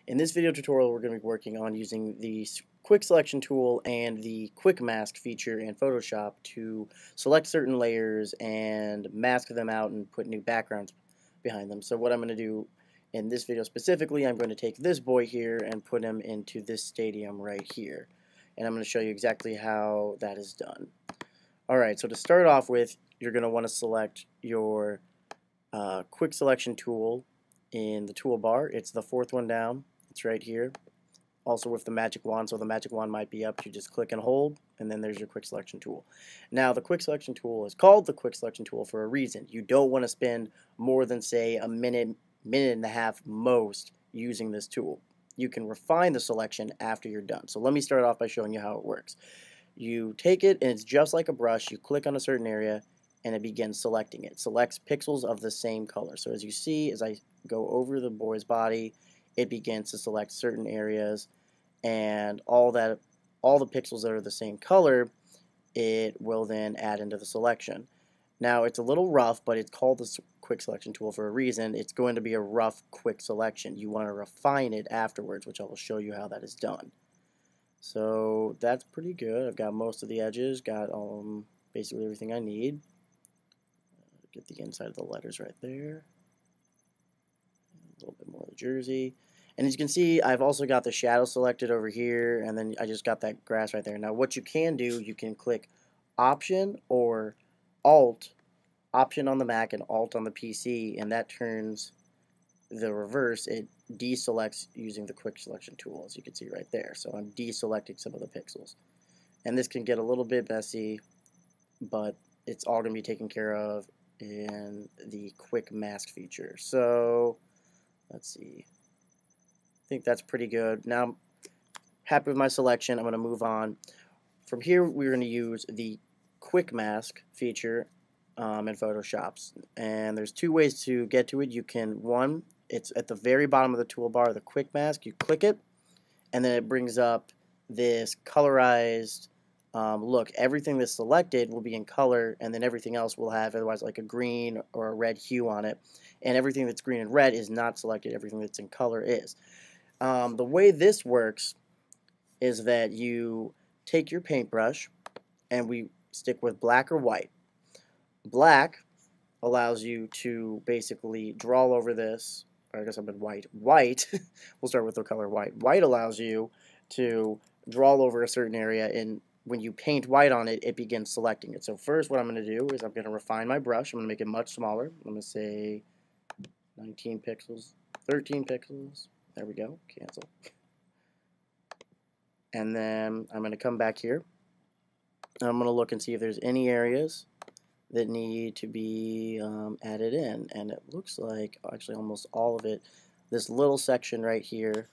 In this video tutorial, we're going to be working on using the quick selection tool and the quick mask feature in Photoshop to select certain layers and mask them out and put new backgrounds behind them. So what I'm going to do in this video specifically, I'm going to take this boy here and put him into this stadium right here. And I'm going to show you exactly how that is done. Alright, so to start off with, you're going to want to select your quick selection tool in the toolbar. It's the fourth one down. It's right here. Also with the magic wand, so the magic wand might be up. You just click and hold, and then there's your quick selection tool. Now, the quick selection tool is called the quick selection tool for a reason. You don't want to spend more than, say, a minute, minute and a half most using this tool. You can refine the selection after you're done. So let me start off by showing you how it works. You take it, and it's just like a brush. You click on a certain area, and it begins selecting it. It selects pixels of the same color. So as you see, as I go over the boy's body, it begins to select certain areas, and all the pixels that are the same color, it will then add into the selection. Now, it's a little rough, but it's called the quick selection tool for a reason. It's going to be a rough, quick selection. You want to refine it afterwards, which I will show you how that is done. So that's pretty good. I've got most of the edges, got basically everything I need. Get the inside of the letters right there. A little bit more of the jersey. And as you can see, I've also got the shadow selected over here, and then I just got that grass right there. Now what you can do, you can click Option or Alt, Option on the Mac and Alt on the PC, and that turns the reverse. It deselects using the quick selection tool, as you can see right there. So I'm deselecting some of the pixels. And this can get a little bit messy, but it's all going to be taken care of in the quick mask feature. So let's see. I think that's pretty good. Now I'm happy with my selection. I'm going to move on. From here, we're going to use the quick mask feature in Photoshop. And there's two ways to get to it. You can, one, it's at the very bottom of the toolbar, the quick mask. You click it, and then it brings up this colorized look. Everything that's selected will be in color, and then everything else will have otherwise like a green or a red hue on it. And everything that's green and red is not selected. Everything that's in color is. The way this works is that you take your paintbrush, and we stick with black or white. Black allows you to basically draw over this, or I guess I'm in white. White, we'll start with the color white. White allows you to draw over a certain area, and when you paint white on it, it begins selecting it. So first what I'm going to do is I'm going to refine my brush. I'm going to make it much smaller. I'm going to say 19 pixels, 13 pixels. There we go. Cancel. And then I'm going to come back here. I'm going to look and see if there's any areas that need to be added in. And it looks like actually almost all of it. This little section right here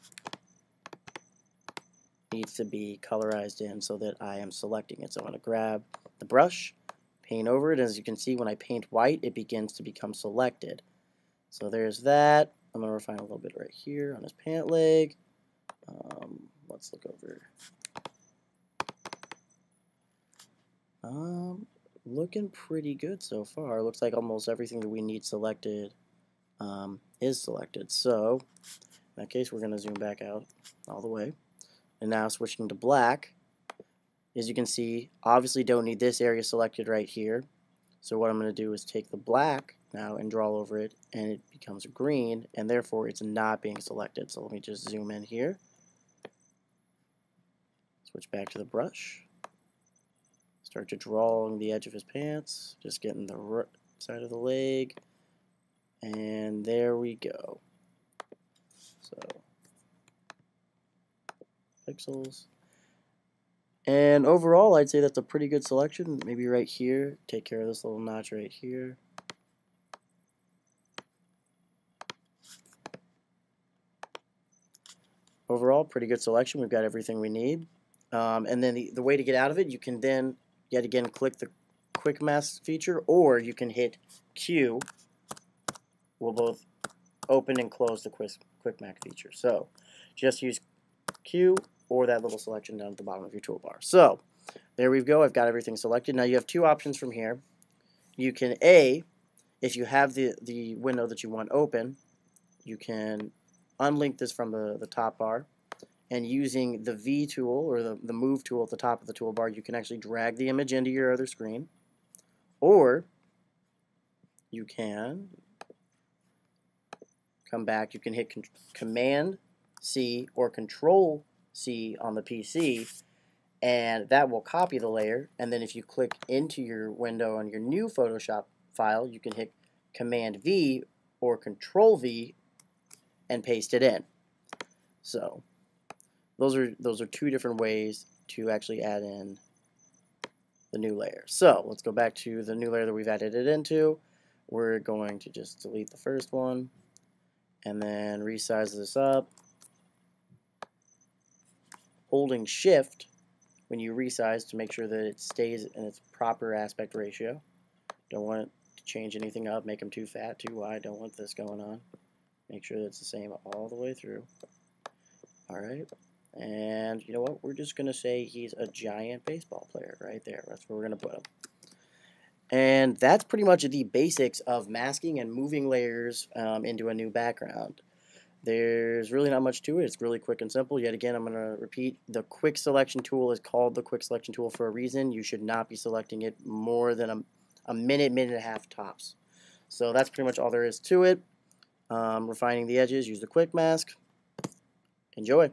needs to be colorized in so that I am selecting it. So I'm going to grab the brush, paint over it. As you can see, when I paint white, it begins to become selected. So there's that. I'm going to refine a little bit right here on his pant leg. Let's look over. Looking pretty good so far. Looks like almost everything that we need selected is selected. So in that case, we're going to zoom back out all the way. And now switching to black, as you can see, obviously don't need this area selected right here. So what I'm going to do is take the black now and draw over it, and it becomes green, and therefore it's not being selected. So let me just zoom in here. Switch back to the brush. Start to draw along the edge of his pants, just getting the right side of the leg, and there we go. So pixels. And overall, I'd say that's a pretty good selection. Maybe right here, take care of this little notch right here. Overall, pretty good selection. We've got everything we need. And then the way to get out of it, you can then yet again click the quick mask feature, or you can hit Q. Will both open and close the quick mask feature. So just use Q or that little selection down at the bottom of your toolbar. So there we go. I've got everything selected. Now you have two options from here. You can if you have the window that you want open, you can unlink this from the top bar, and using the V tool or the move tool at the top of the toolbar, you can actually drag the image into your other screen, or you can come back. You can hit Command C or Control C on the PC, and that will copy the layer. And then if you click into your window on your new Photoshop file, you can hit Command V or Control V and paste it in. So those are two different ways to actually add in the new layer. So let's go back to the new layer that we've added it into. We're going to just delete the first one and then resize this up. Holding Shift when you resize to make sure that it stays in its proper aspect ratio. Don't want it to change anything up, make them too fat, too wide. Don't want this going on. Make sure that it's the same all the way through. Alright, and you know what? We're just going to say he's a giant baseball player right there. That's where we're going to put him. And that's pretty much the basics of masking and moving layers into a new background. There's really not much to it. It's really quick and simple. Yet again, I'm going to repeat, the quick selection tool is called the quick selection tool for a reason. You should not be selecting it more than a minute, minute and a half tops. So that's pretty much all there is to it. Refining the edges, use the quick mask. Enjoy.